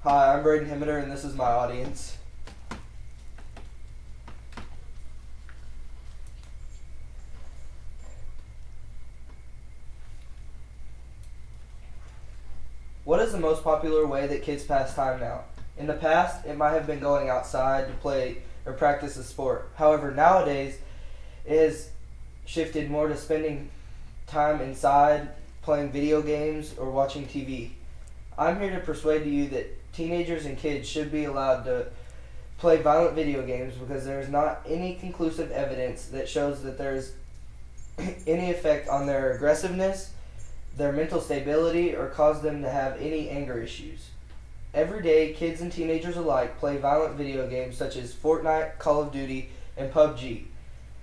Hi, I'm Brayden hemmeter, and this is my audience. What is the most popular way that kids pass time now? In the past, it might have been going outside to play or practice a sport. However, nowadays, it has shifted more to spending time inside, playing video games, or watching TV. I'm here to persuade you that teenagers and kids should be allowed to play violent video games because there is not any conclusive evidence that shows that there is any effect on their aggressiveness, their mental stability, or cause them to have any anger issues. Every day, kids and teenagers alike play violent video games such as Fortnite, Call of Duty, and PUBG.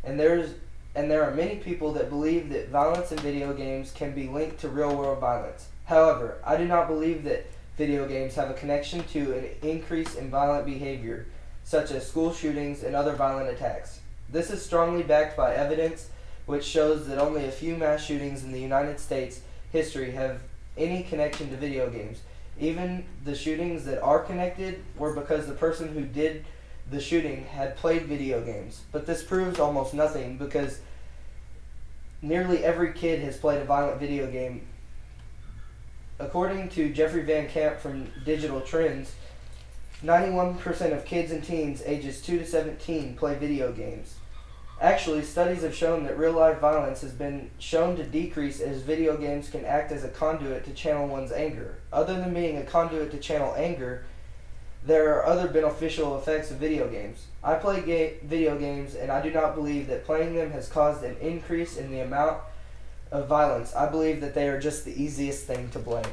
And there are many people that believe that violence in video games can be linked to real-world violence. However, I do not believe that video games have a connection to an increase in violent behavior, such as school shootings and other violent attacks. This is strongly backed by evidence which shows that only a few mass shootings in the United States history have any connection to video games. Even the shootings that are connected were because the person who did the shooting had played video games. But this proves almost nothing because nearly every kid has played a violent video game. According to Jeffrey Van Camp from Digital Trends, 91% of kids and teens ages 2 to 17 play video games. Actually, studies have shown that real-life violence has been shown to decrease as video games can act as a conduit to channel one's anger. Other than being a conduit to channel anger, there are other beneficial effects of video games. I play video games, and I do not believe that playing them has caused an increase in the amount of violence. I believe that they are just the easiest thing to blame.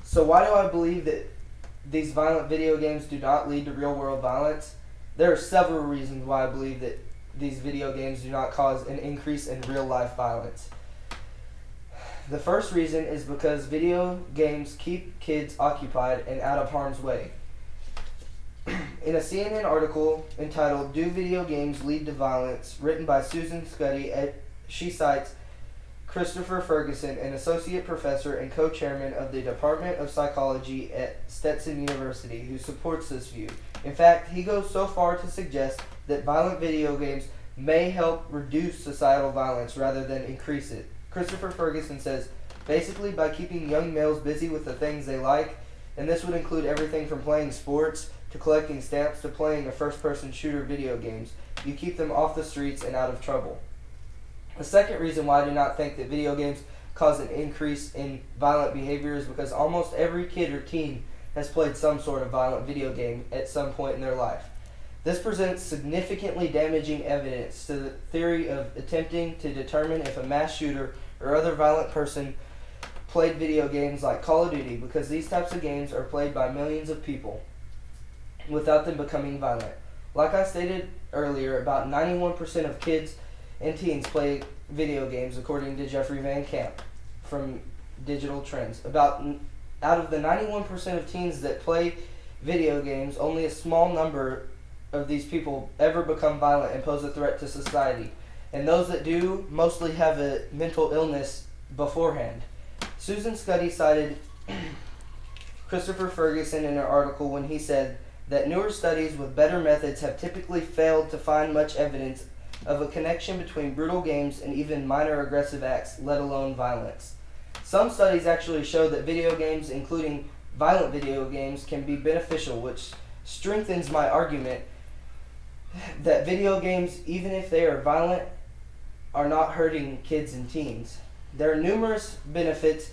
So why do I believe that these violent video games do not lead to real-world violence? There are several reasons why I believe that these video games do not cause an increase in real-life violence. The first reason is because video games keep kids occupied and out of harm's way. In a CNN article entitled "Do Video Games Lead to Violence?" written by Susan Scuddy, she cites Christopher Ferguson, an associate professor and co-chairman of the Department of Psychology at Stetson University, who supports this view. In fact, he goes so far to suggest that violent video games may help reduce societal violence rather than increase it. Christopher Ferguson says, basically by keeping young males busy with the things they like, and this would include everything from playing sports to collecting stamps to playing a first-person shooter video games, you keep them off the streets and out of trouble. The second reason why I do not think that video games cause an increase in violent behavior is because almost every kid or teen has played some sort of violent video game at some point in their life. This presents significantly damaging evidence to the theory of attempting to determine if a mass shooter or other violent person played video games like Call of Duty, because these types of games are played by millions of people without them becoming violent. Like I stated earlier, about 91% of kids and teens play video games, according to Jeffrey Van Camp from Digital Trends. Out of the 91% of teens that play video games, only a small number of these people ever become violent and pose a threat to society. And those that do mostly have a mental illness beforehand. Susan Scuddy cited Christopher Ferguson in her article when he said that newer studies with better methods have typically failed to find much evidence of a connection between brutal games and even minor aggressive acts, let alone violence. Some studies actually show that video games, including violent video games, can be beneficial, which strengthens my argument that video games, even if they are violent, are not hurting kids and teens. There are numerous benefits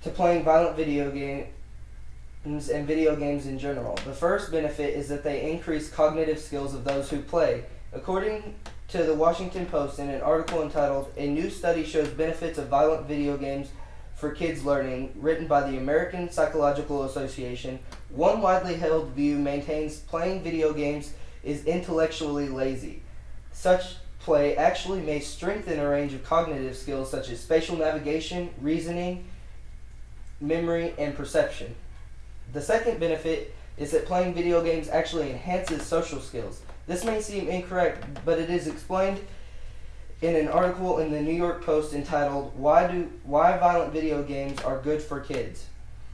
to playing violent video games and video games in general. The first benefit is that they increase cognitive skills of those who play. According to the Washington Post, in an article entitled "A New Study Shows Benefits of Violent Video Games for Kids Learning," written by the American Psychological Association, one widely held view maintains playing video games is intellectually lazy. Such play actually may strengthen a range of cognitive skills such as spatial navigation, reasoning, memory, and perception. The second benefit is that playing video games actually enhances social skills. This may seem incorrect, but it is explained in an article in the New York Post entitled "Why Violent Video Games Are Good for Kids,"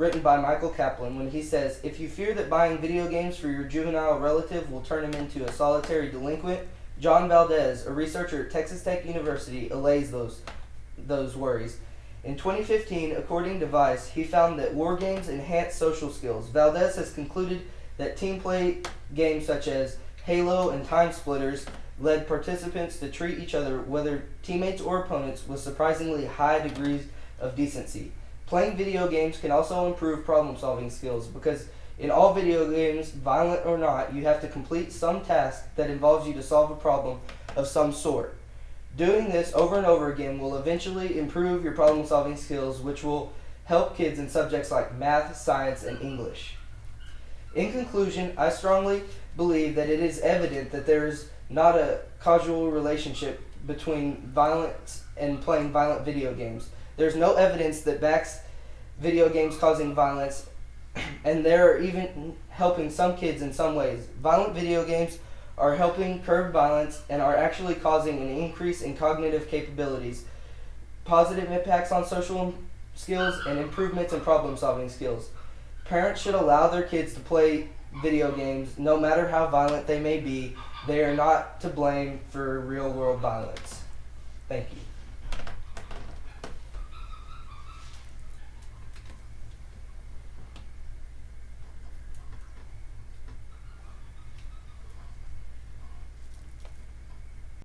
written by Michael Kaplan, when he says, "If you fear that buying video games for your juvenile relative will turn him into a solitary delinquent, John Valdez, a researcher at Texas Tech University, allays those worries." In 2015, according to Vice, he found that war games enhance social skills. Valdez has concluded that team play games such as Halo and Time Splitters led participants to treat each other, whether teammates or opponents, with surprisingly high degrees of decency. Playing video games can also improve problem-solving skills because in all video games, violent or not, you have to complete some task that involves you to solve a problem of some sort. Doing this over and over again will eventually improve your problem-solving skills, which will help kids in subjects like math, science, and English. In conclusion, I strongly believe that it is evident that there is not a causal relationship between violence and playing violent video games. There's no evidence that backs video games causing violence, and they're even helping some kids in some ways. Violent video games are helping curb violence and are actually causing an increase in cognitive capabilities, positive impacts on social skills, and improvements in problem-solving skills. Parents should allow their kids to play video games no matter how violent they may be. They are not to blame for real-world violence. Thank you.